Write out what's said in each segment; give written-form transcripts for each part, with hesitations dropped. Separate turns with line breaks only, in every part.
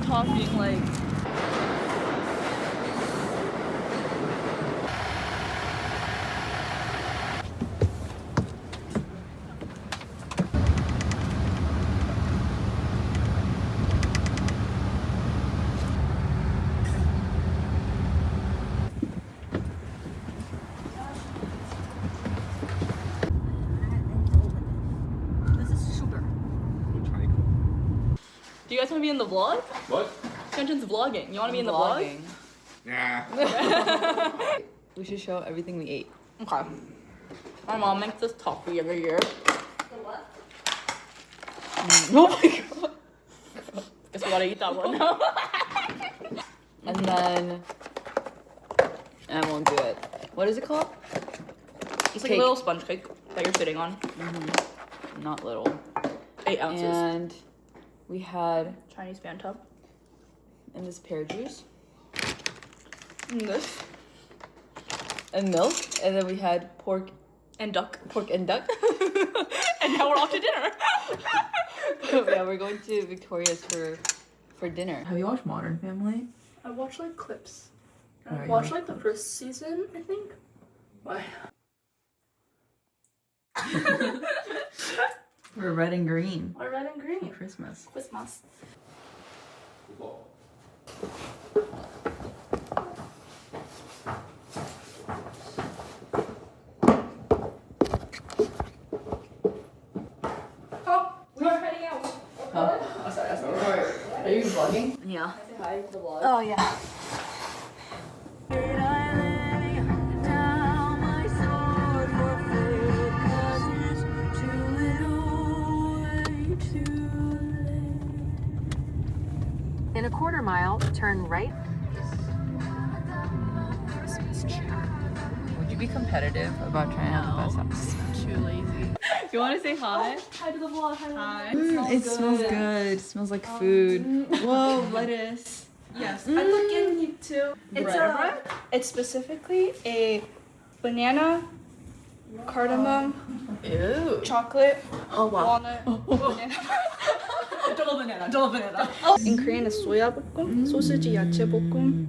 top being like. Do you guys want to be in the vlog?
What?
Shenton's vlogging. You want to be in the vlog?
Yeah.
We should show everything we ate.
Okay. My mom makes this toffee every year.
The what?
Oh my god. Guess we gotta eat that one now.
And then I won't do it. What is it called?
It's like a little sponge cake that you're sitting on.
Not little.
8 ounces.
And we had
Chinese Fanta.
and this pear juice
And this.
and milk, and then we had pork
And duck.
and duck.
And now we're off to dinner.
Yeah, we're going to Victoria's for dinner. Have you watched Modern Family?
I watched like clips. I
Alright.
watched like the first season, I think. Why?
We're red and green.
Or red and green.
Christmas.
Christmas. Oh, we are heading out.
Oh, sorry. Are you vlogging?
Yeah.
Say hi to the vlog.
Oh yeah.
In a quarter mile, turn right.
Would you be competitive about trying out the best house?
Too lazy.
You want to say hi?
Hi to the vlog. Hi.
It smells good. It smells like food. Whoa, lettuce.
Yes, I look in you too. It's specifically a banana, cardamom,
Ew.
chocolate,
Oh wow.
walnut, banana.
Double banana.
In Korean, it's soya 볶음, 소시지 야채 볶음.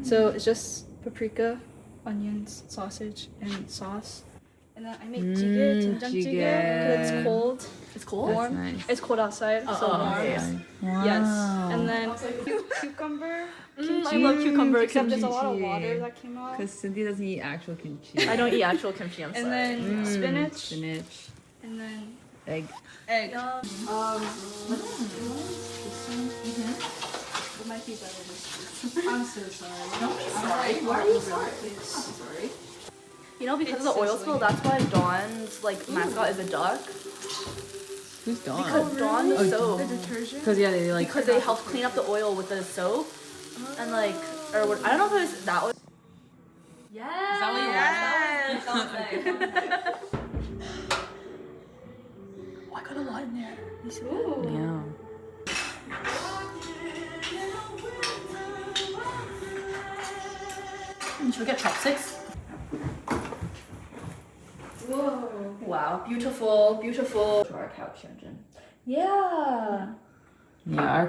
So it's just paprika, onions, sausage, and sauce. And then I make jjigae, 된장찌개, because it's cold. It's cold. Warm.
Nice.
It's cold outside, so warm.
Wow.
Yes. And then cucumber. Kimchi. I love cucumber, except there's a lot of water that came out.
Because Cynthia doesn't eat actual kimchi.
I don't eat actual kimchi. I'm sorry. And then spinach.
Spinach.
And then
Egg.
egg. It might be better this week. I'm so sorry. Don't be sorry. Why are you sorry? I'm sorry. You know, because of the oil spill, that's why Dawn's like mascot is a duck.
Who's Dawn?
Because Dawn the soap.
Because yeah, they like.
Because they help clean up the oil with the soap, and like, or what? I don't know if it was that was. Yeah.
Is that what you want?
Oh, I got a lot in there.
Ooh. Yeah.
Should we get chopsticks? Whoa. Wow. Beautiful. Beautiful. To our couch, Hyunjin. Yeah.
Yeah. Our.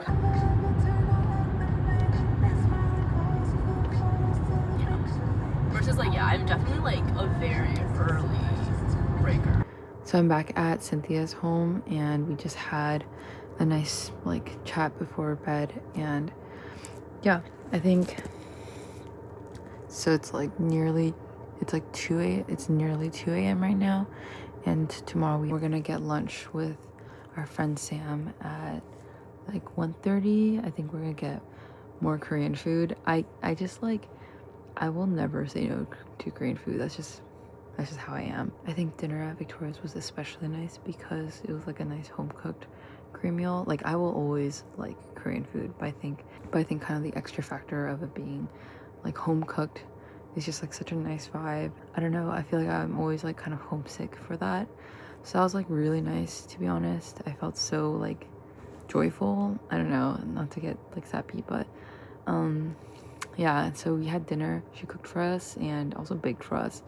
Versus like, yeah, I'm definitely like a very early breaker.
So I'm back at Cynthia's home, and we just had a nice like chat before bed, and yeah, I think so. It's like nearly 2 a.m. It's nearly 2 a.m. right now, and tomorrow we're gonna get lunch with our friend Sam at like 1:30. I think we're gonna get more Korean food. I just like, I will never say no to Korean food. That's just how I am. I think dinner at Victoria's was especially nice because it was like a nice home cooked Korean meal. Like I will always like Korean food, but I think kind of the extra factor of it being like home cooked is just like such a nice vibe. I don't know, I feel like I'm always like kind of homesick for that. So that was like really nice, to be honest. I felt so like joyful. I don't know, not to get like sappy, but yeah, so we had dinner. She cooked for us and also baked for us.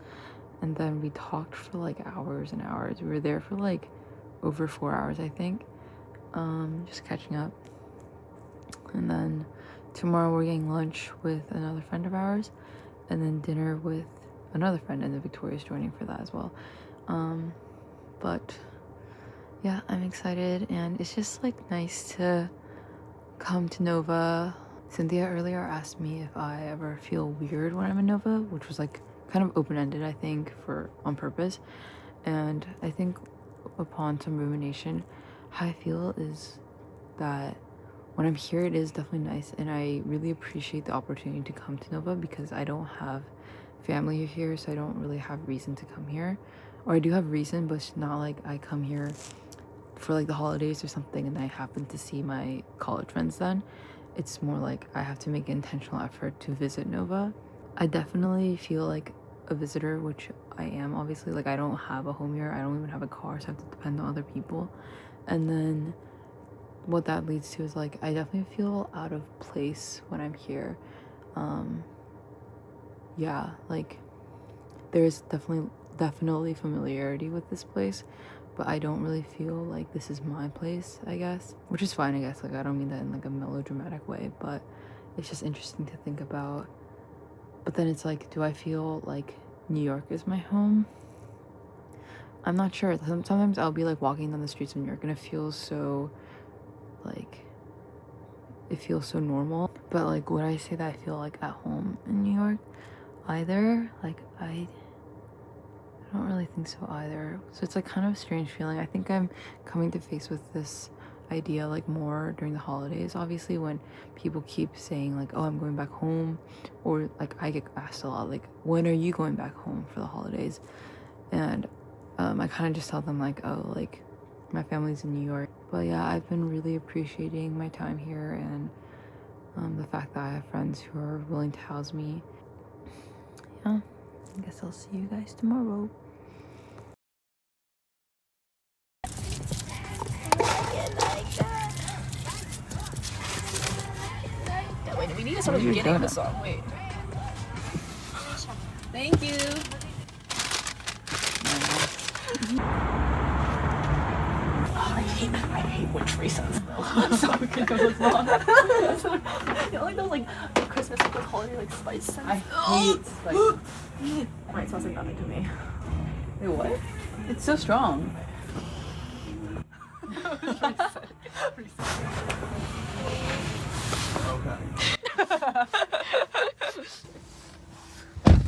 And then we talked for like hours and hours. We were there for like over 4 hours, I think. Just catching up. And then tomorrow we're getting lunch with another friend of ours, and then dinner with another friend, and then Victoria's joining for that as well. But yeah, I'm excited, and it's just like nice to come to Nova. Cynthia earlier asked me if I ever feel weird when I'm in Nova, which was like kind of open-ended, I think, on purpose. And I think upon some rumination, how I feel is that when I'm here, it is definitely nice, and I really appreciate the opportunity to come to Nova because I don't have family here, so I don't really have reason to come here. Or I do have reason, but it's not like I come here for like the holidays or something and I happen to see my college friends then. It's more like I have to make an intentional effort to visit Nova. I definitely feel like a visitor, which I am obviously. Like, I don't have a home here, I don't even have a car, so I have to depend on other people. And then what that leads to is like I definitely feel out of place when I'm here. Yeah, like there's definitely familiarity with this place, but I don't really feel like this is my place, I guess, which is fine, I guess. Like, I don't mean that in like a melodramatic way, but it's just interesting to think about. But then it's like, do I feel like New York is my home? I'm not sure. Sometimes I'll be like walking down the streets of New York and it feels so like, it feels so normal. But like, would I say that I feel like at home in New York either? Like, I don't really think so either. So it's like kind of a strange feeling. I think I'm coming to face with this idea like more during the holidays, obviously, when people keep saying like, oh, I'm going back home, or like I get asked a lot like, when are you going back home for the holidays? And I kind of just tell them like, oh, like my family's in New York. But yeah, I've been really appreciating my time here, and the fact that I have friends who are willing to house me. Yeah, I guess I'll see you guys tomorrow.
Wait, we need to start at the beginning of the song. Wait. Thank you. Oh, I hate when Trey says no. I'm so good with long. You know, like those like Christmas like holiday like spice scents. I hate spice. Right, smells like nothing to me.
Wait, what? It's so strong.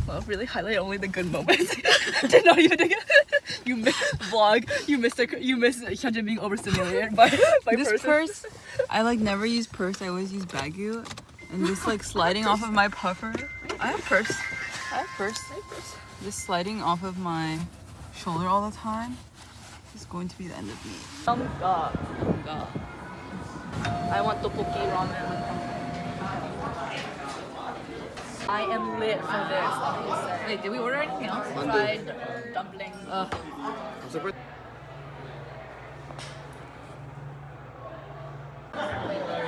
Well, really highlight only the good moments. Did not even take it. You missed vlog. You missed Hyunjin being overstimulated by
This purse, I like never use purse. I always use bagu, and this like sliding off of my puffer. I have purse. Just sliding off of my shoulder all the time is going to be the end of me.
I want tteokbokki ramen. I am lit for this. Let me just say.
Wait, did we order anything else?
Fried dumpling.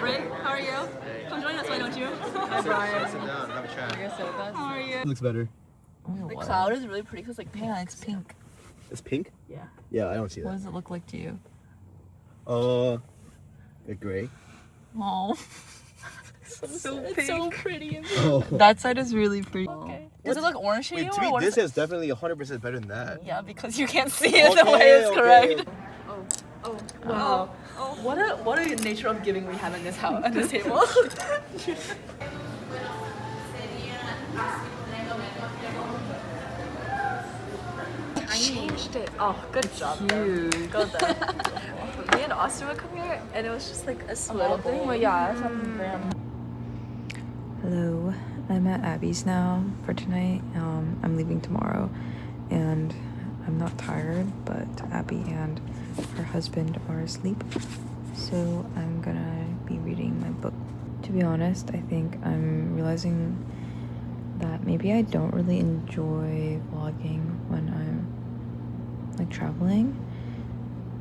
Rin, how are you? Come join us, why don't you? Hi, Brian.
Sit down, have a chat.
How are you?
Looks better.
The cloud is really pretty because like pink.
Yeah, it's pink.
It's pink?
Yeah.
Yeah, I don't see
What
that.
does it look like to you?
Like gray.
Oh,
It's so pretty.
Oh.
that side is really pretty.
Okay. Does it look orange to
Wait,
you?
to
or
me,
what
this
is it?
is definitely 100% better than that.
Yeah, because you can't see it the way it's correct. Oh, wow. Oh, what a nature of giving we have in this house, at this table. I changed it. Oh, good job.
Cute.
Go there. Me and Austin would come here, and it was just like a little thing, but yeah, something random.
Hello, I'm at Abby's now for tonight. I'm leaving tomorrow, and I'm not tired, but Abby and her husband are asleep, so I'm gonna be reading my book. To be honest, I think I'm realizing that maybe I don't really enjoy vlogging when I'm like traveling.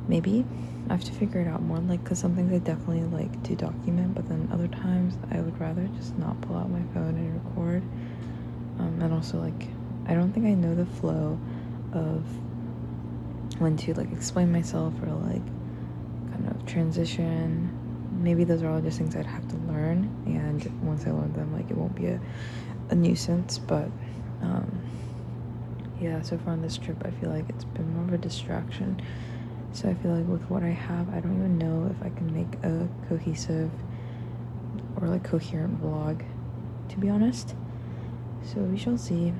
Maybe I have to figure it out more, like, because some things I definitely like to document, but then other times I would rather just not pull out my phone and record. And also, like, I don't think I know the flow of when to like explain myself or like kind of transition maybe those are all just things I'd have to learn, and once I learn them, like, it won't be a nuisance. But yeah, so far on this trip I feel like it's been more of a distraction. So I feel like with what I have, I don't even know if I can make a cohesive or like coherent vlog, to be honest. So we shall see.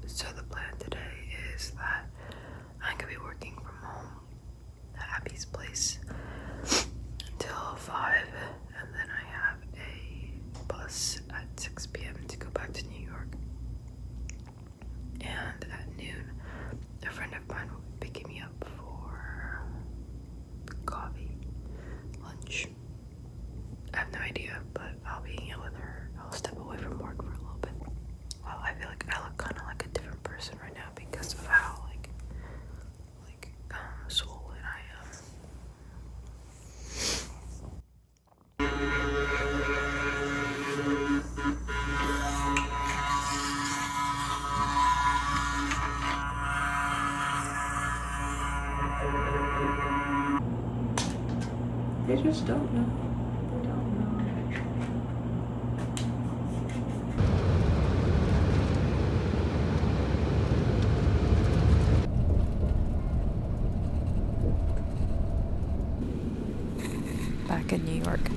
So the plan today is that I'm gonna be working from home at Abby's place until 5, and then I have a bus at 6 p.m. to go back to New York. And at noon, a friend of mine will be picking me up for coffee, lunch. I have no idea, but I'll be hanging out with her. I'll step away from work for a little bit. Well, I feel like I look kind of like a different person right now because of how like swollen I am. They just don't know. They don't know. Back in New York.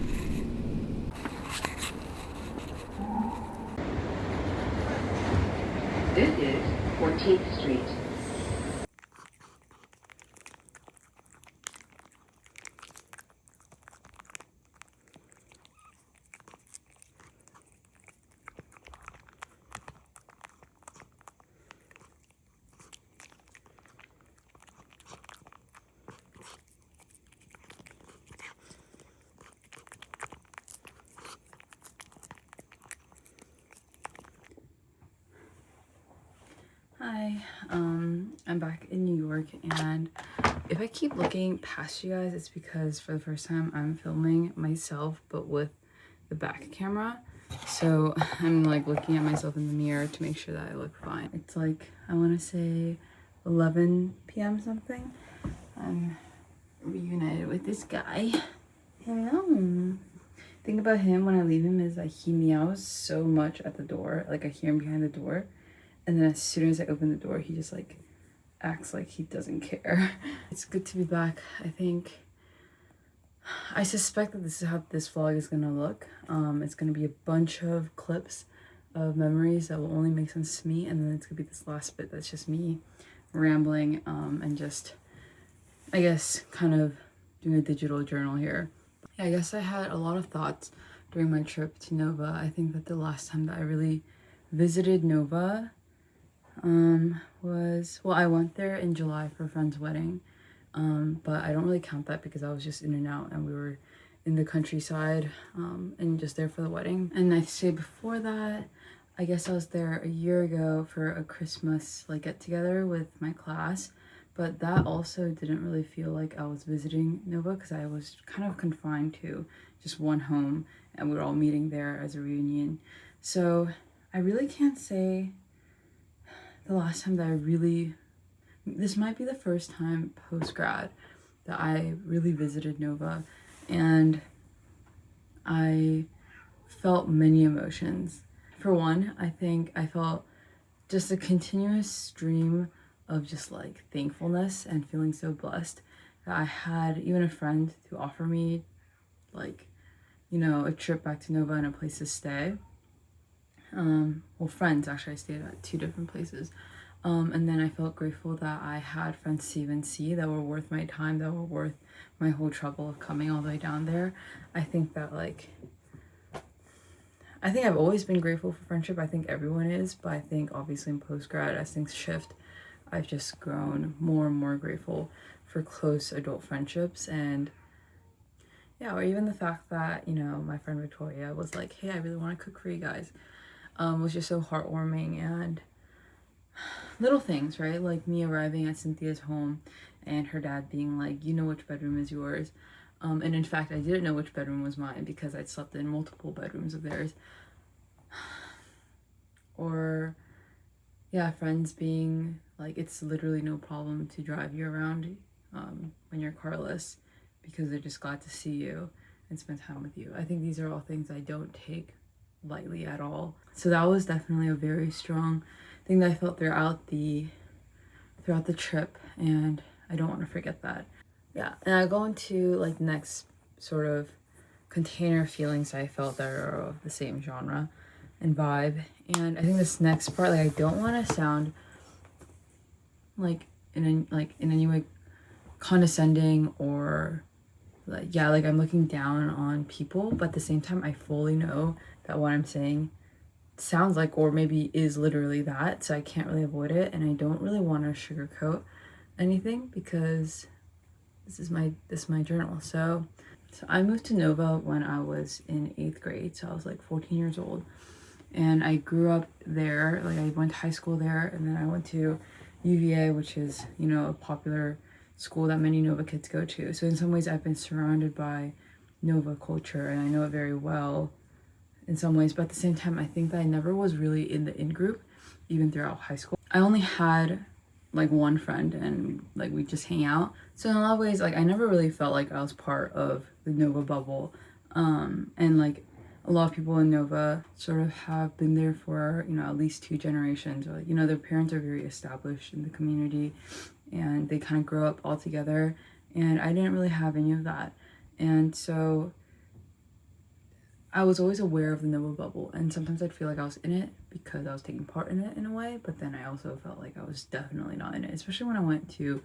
This is 14th Street.
Hi, I'm back in New York, and if I keep looking past you guys, it's because for the first time I'm filming myself, but with the back camera. So I'm like looking at myself in the mirror to make sure that I look fine. It's like, I want to say 11 p.m. something. I'm reunited with this guy. Hello. Thing about him when I leave him is that he meows so much at the door. Like, I hear him behind the door. And then as soon as I open the door, he just like acts like he doesn't care. It's good to be back. I suspect that this is how this vlog is gonna look. It's gonna be a bunch of clips of memories that will only make sense to me, and then it's gonna be this last bit that's just me rambling and just, I guess, kind of doing a digital journal here. Yeah, I guess I had a lot of thoughts during my trip to Nova. I think that the last time that I really visited Nova I went there in July for a friend's wedding, but I don't really count that because I was just in and out, and we were in the countryside and just there for the wedding. And I'd say before that, I guess I was there a year ago for a Christmas like get together with my class, but that also didn't really feel like I was visiting Nova because I was kind of confined to just one home, and we were all meeting there as a reunion. So I really can't say the last time that this might be the first time post-grad that I really visited Nova, and I felt many emotions. For one, I think I felt just a continuous stream of just like thankfulness and feeling so blessed that I had even a friend to offer me like, you know, a trip back to Nova and a place to stay. Well, friends, actually. I stayed at 2 different places. And then I felt grateful that I had friends to even see that were worth my time, that were worth my whole trouble of coming all the way down there. I think that I've always been grateful for friendship. I think everyone is, but I think obviously in post-grad, as things shift, I've just grown more and more grateful for close adult friendships. And yeah, or even the fact that, you know, my friend Victoria was like, hey, I really want to cook for you guys. Was just so heartwarming. And little things, right? Like me arriving at Cynthia's home and her dad being like, you know which bedroom is yours. And in fact, I didn't know which bedroom was mine because I'd slept in multiple bedrooms of theirs. Or yeah, friends being like, it's literally no problem to drive you around when you're carless,
because they're just glad to see you and spend time with you. I think these are all things I don't take lightly at all. So that was definitely a very strong thing that I felt throughout the trip, and I don't want to forget that. Yeah, and I go into like the next sort of container of feelings I felt that are of the same genre and vibe. And I think this next part, like I don't want to sound like in any way condescending or like, yeah, like I'm looking down on people, but at the same time I fully know that what I'm saying sounds like, or maybe is literally that, so I can't really avoid it. And I don't really want to sugarcoat anything because this is my journal. So I moved to Nova when I was in 8th grade, so I was like 14 years old, and I grew up there. Like I went to high school there, and then I went to UVA, which is, you know, a popular school that many Nova kids go to. So in some ways I've been surrounded by Nova culture and I know it very well in some ways, but at the same time I think that I never was really in the in group even throughout high school. I only had like one friend and like we just hang out. So in a lot of ways, like I never really felt like I was part of the Nova bubble. And like a lot of people in Nova sort of have been there for, you know, at least 2 generations, or, you know, their parents are very established in the community and they kind of grow up all together, and I didn't really have any of that. And so I was always aware of the Nova bubble, and sometimes I'd feel like I was in it because I was taking part in it in a way, but then I also felt like I was definitely not in it, especially when I went to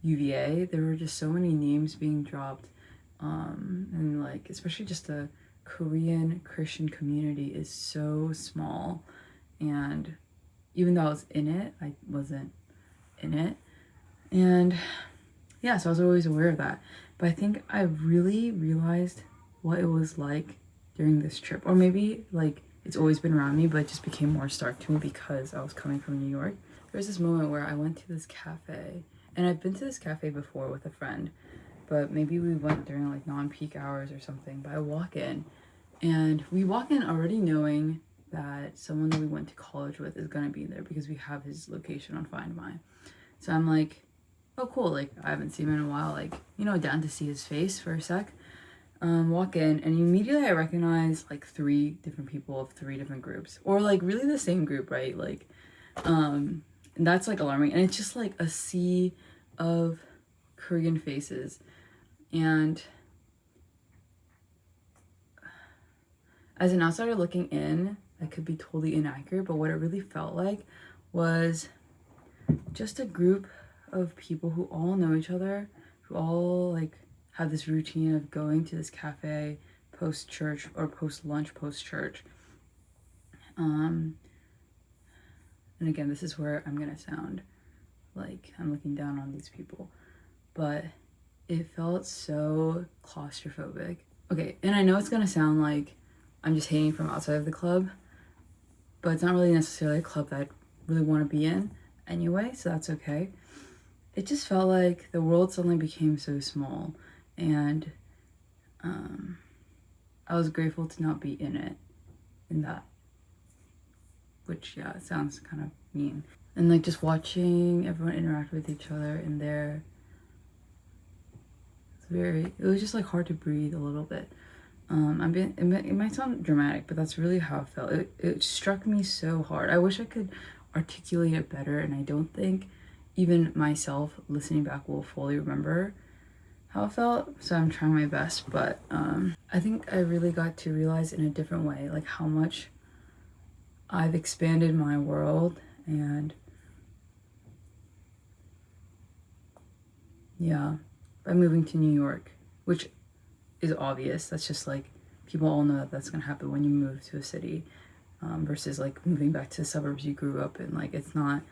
UVA. There were just so many names being dropped, and like especially just the Korean Christian community is so small, and even though I was in it, I wasn't in it. And yeah, so I was always aware of that, but I think I really realized what it was like during this trip, or maybe like it's always been around me, but it just became more stark to me because I was coming from New York. There was this moment where I went to this cafe, and I've been to this cafe before with a friend, but maybe we went during like non-peak hours or something. But I walk in, and we walk in already knowing that someone that we went to college with is gonna be there because we have his location on Find My. So I'm like, oh cool, like I haven't seen him in a while, like, you know, down to see his face for a sec. Walk in, and immediately I recognize like 3 different people of 3 different groups, or like really the same group, right? Like and that's like alarming, and it's just like a sea of Korean faces. And as an outsider looking in, that could be totally inaccurate, but what it really felt like was just a group of people who all know each other, who all like have this routine of going to this cafe post church or post lunch, post church. And again, this is where I'm gonna sound like I'm looking down on these people, but it felt so claustrophobic. Okay, and I know it's gonna sound like I'm just hating from outside of the club, but it's not really necessarily a club that I really want to be in anyway, so that's okay. It just felt like the world suddenly became so small, and I was grateful to not be in it, in that, which, yeah, it sounds kind of mean. And like just watching everyone interact with each other in there, it was just like hard to breathe a little bit. It might sound dramatic, but that's really how it felt. It struck me so hard. I wish I could articulate it better, and I don't think even myself listening back will fully remember how it felt, so I'm trying my best. But I think I really got to realize in a different way like how much I've expanded my world, and yeah, by moving to New York, which is obvious. That's just like, people all know that that's gonna happen when you move to a city, versus like moving back to the suburbs you grew up in. Like it's not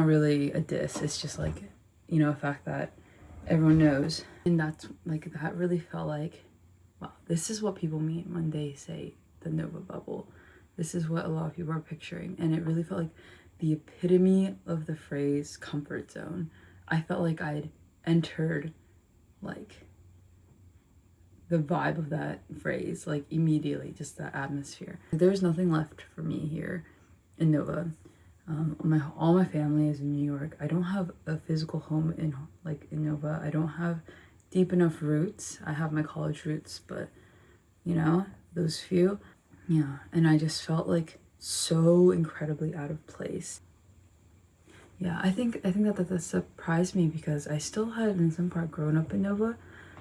really a diss, it's just like, you know, a fact that everyone knows. And that's like, that really felt like, wow, this is what people mean when they say the Nova bubble. This is what a lot of people are picturing, and it really felt like the epitome of the phrase comfort zone. I felt like I'd entered like the vibe of that phrase, like immediately, just that atmosphere. There's nothing left for me here in Nova. All my family is in New York. I don't have a physical home in Nova. I don't have
deep enough roots. I have my college roots, but you know, those few. Yeah, and I just felt like so incredibly out of place. Yeah, I think that surprised me because I still had in some part grown up in Nova,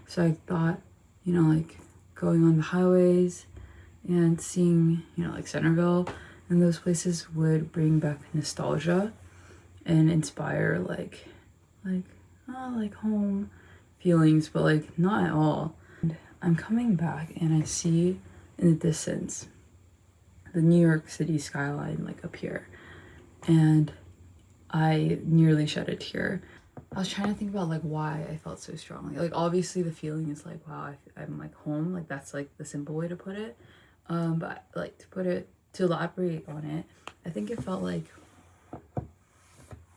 so I thought, you know, like going on the highways and seeing, you know, like Centerville and those places would bring back nostalgia and inspire like home feelings, but like not at all. And I'm coming back and I see in the distance the New York City skyline like up here, and I nearly shed a tear. I was trying to think about like why I felt so strongly. Like obviously the feeling is like, wow, I'm like home. Like that's like the simple way to put it. But like to elaborate on it, I think it felt like,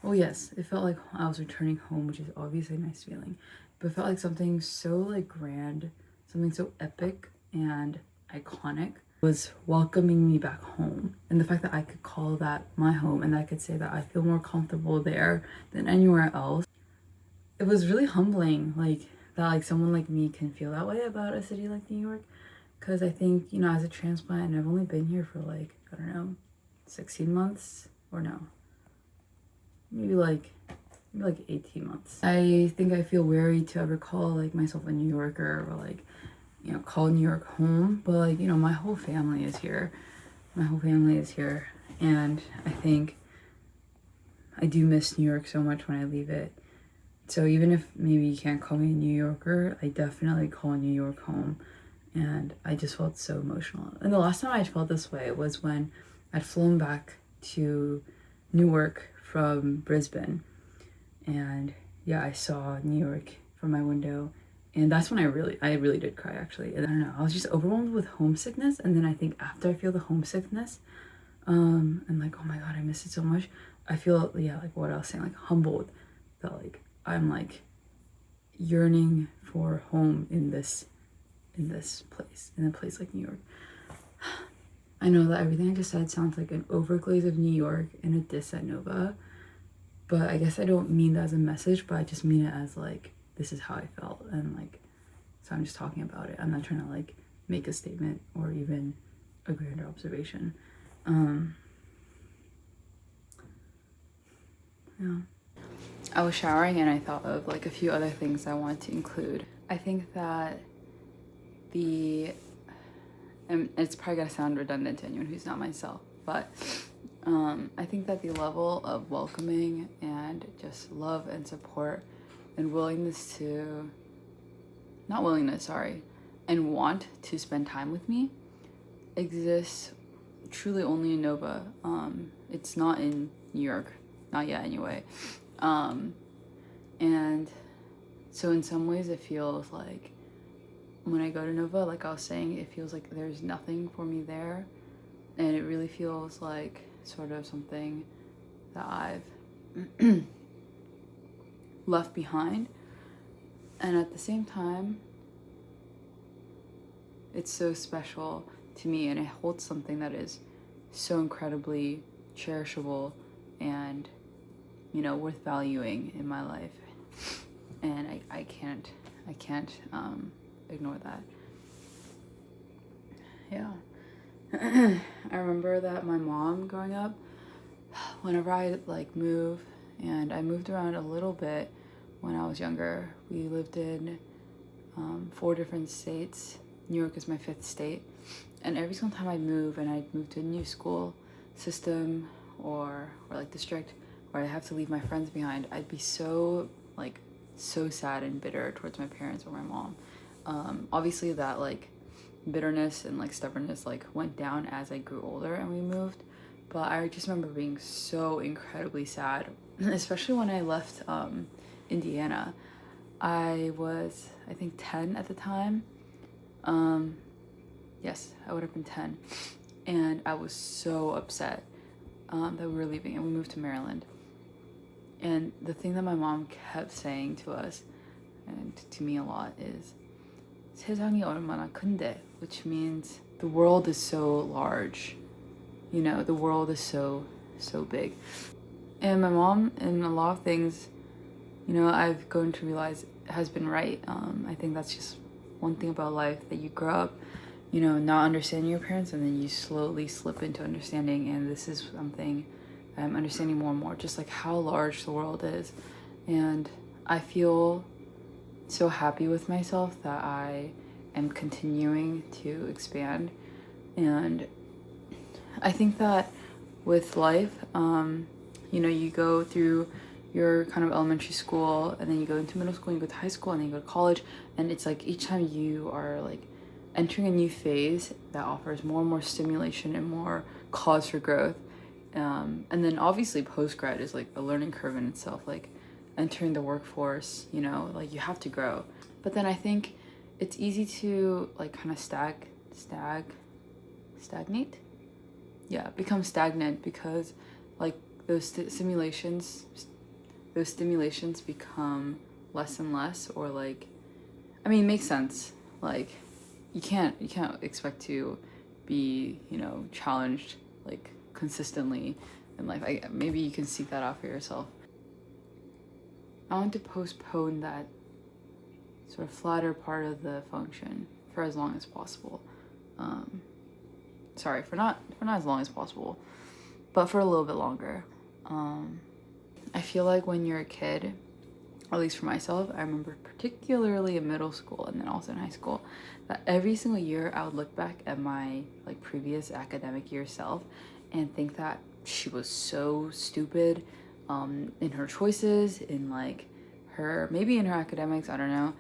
well, yes, it felt like I was returning home, which is obviously a nice feeling. But it felt like something so like grand, something so epic and iconic was welcoming me back home. And the fact that I could call that my home and that I could say that I feel more comfortable there than anywhere else, it was really humbling, like that like someone like me can feel that way about a city like New York. Because I think, you know, as a transplant, and I've only been here for like, I don't know, 16 months or no, maybe like 18 months. I think I feel wary to ever call like myself a New Yorker or like, you know, call New York home, but like, you know, my whole family is here. And I think I do miss New York so much when I leave it. So even if maybe you can't call me a New Yorker, I definitely call New York home. And I just felt so emotional. And the last time I felt this way was when I'd flown back to Newark from Brisbane. And yeah, I saw New York from my window. And that's when I really did cry, actually. And I don't know, I was just overwhelmed with homesickness. And then I think after I feel the homesickness, and like, oh my God, I miss it so much. I feel, yeah, like what I was saying, like humbled that like I'm like yearning for home in this place, in a place like New York. I know that everything I just said sounds like an overglaze of New York and a diss at Nova, but I guess I don't mean that as a message, but I just mean it as like, this is how I felt, and like, so I'm just talking about it. I'm not trying to like make a statement or even a grander observation. Yeah. I was showering and I thought of like a few other things I want to include. I think that and it's probably gonna sound redundant to anyone who's not myself, but I think that the level of welcoming and just love and support and and want to spend time with me exists truly only in Nova. It's not in New York, not yet anyway. And so in some ways it feels like when I go to Nova, like I was saying, it feels like there's nothing for me there, and it really feels like sort of something that I've left behind. And at the same time, it's so special to me, and it holds something that is so incredibly cherishable and, you know, worth valuing in my life. And I can't ignore that. Yeah. I remember that my mom growing up, whenever I like move, and I moved around a little bit when I was younger. We lived in 4 different states. New York is my 5th state. And every single time I'd move and I'd move to a new school system or like district where I have to leave my friends behind, I'd be so sad and bitter towards my parents or my mom. Obviously that like bitterness and like stubbornness like went down as I grew older and we moved, but I just remember being so incredibly sad, especially when I left Indiana. I was, I think, 10 at the time. Yes, I would have been 10, and I was so upset that we were leaving, and we moved to Maryland. And the thing that my mom kept saying to us and to me a lot is 세상이 얼마나 큰데, which means the world is so large, you know, the world is so big. And my mom, in a lot of things, you know, I've grown to realize
has been right. I think that's just one thing about life, that you grow up, you know, not understanding your parents, and then you slowly slip into understanding. And this is something I'm understanding more and more, just like how large the world is. And I feel so happy with myself that I am continuing to expand. And I think that with life, you know, you go through your kind of elementary school, and then you go into middle school, and you go to high school, and then you go to college, and it's like each time you are like entering a new phase that offers more and more stimulation and more cause for growth. And then obviously post-grad is like a learning curve in itself, like entering the workforce, you know, like you have to grow. But then I think it's easy to like kind of stagnate. Yeah, become stagnant, because like those stimulations become less and less, or like, I mean, it makes sense. Like you can't expect to be, you know, challenged like consistently in life. Maybe you can seek that out for yourself. I want to postpone that sort of flatter part of the function for as long as possible. Sorry, for not as long as possible, but for a little bit longer. I feel like when you're a kid, at least for myself, I remember particularly in middle school and then also in high school, that every single year I would look back at my like previous academic year self and think that she was so stupid in her choices, in like maybe in her academics, I don't know.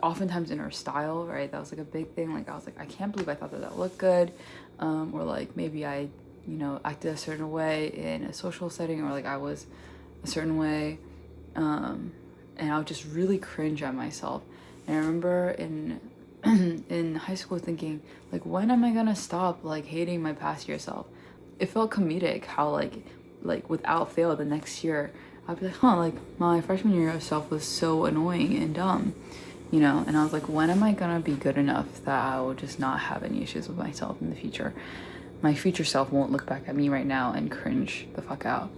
Oftentimes in her style, right? That was like a big thing. Like I was like, I can't believe I thought that looked good. Or like maybe I, you know, acted a certain way in a social setting, or like I was a certain way. And I would just really cringe at myself. And I remember in in high school thinking, like, when am I gonna stop like hating my past year self? It felt comedic how like without fail the next year I'd be like, like my freshman year self was so annoying and dumb, you know? And I was like, when am I gonna be good enough that I will just not have any issues with myself in the future? My future self won't look back at me right now and cringe the fuck out.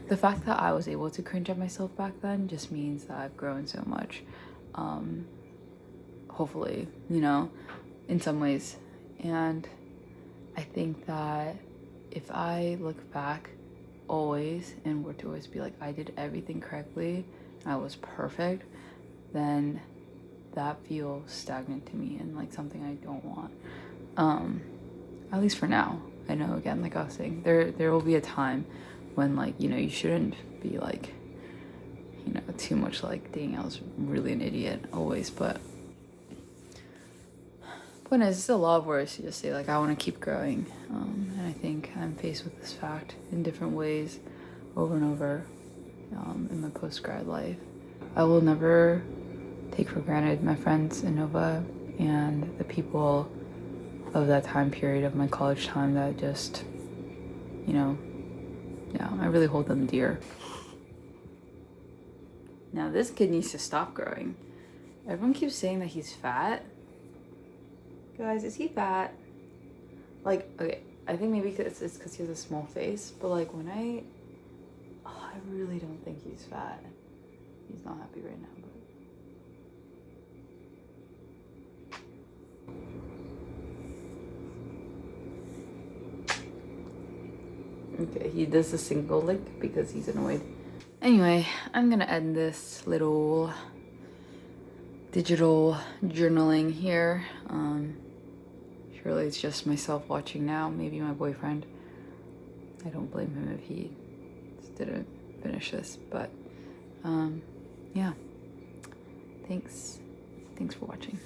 The fact that I was able to cringe at myself back then just means that I've grown so much. Hopefully, you know, in some ways. And I think that if I look back always and were to always be like, I did everything correctly, I was perfect, then that feels stagnant to me and like something I don't want. At least for now. I know, again, like I was saying, there will be a time when like, you know, you shouldn't be like, you know, too much like, dang, I was really an idiot always. But point is, it's a lot of words to just say like, I want to keep growing. And I think I'm faced with this fact in different ways over and over in my post-grad life. I will never take for granted my friends in Nova and the people of that time period of my college time that just, you know, yeah, I really hold them dear. Now this kid needs to stop growing. Everyone keeps saying that he's fat. Guys, is he fat? Like, okay, I think maybe it's because he has a small face, but like when I really don't think he's fat. He's not happy right now, but okay, he does a single lick because he's annoyed. Anyway, I'm gonna end this little digital journaling here. Surely it's just myself watching now, maybe my boyfriend. I don't blame him if he didn't finish this, but yeah. Thanks for watching.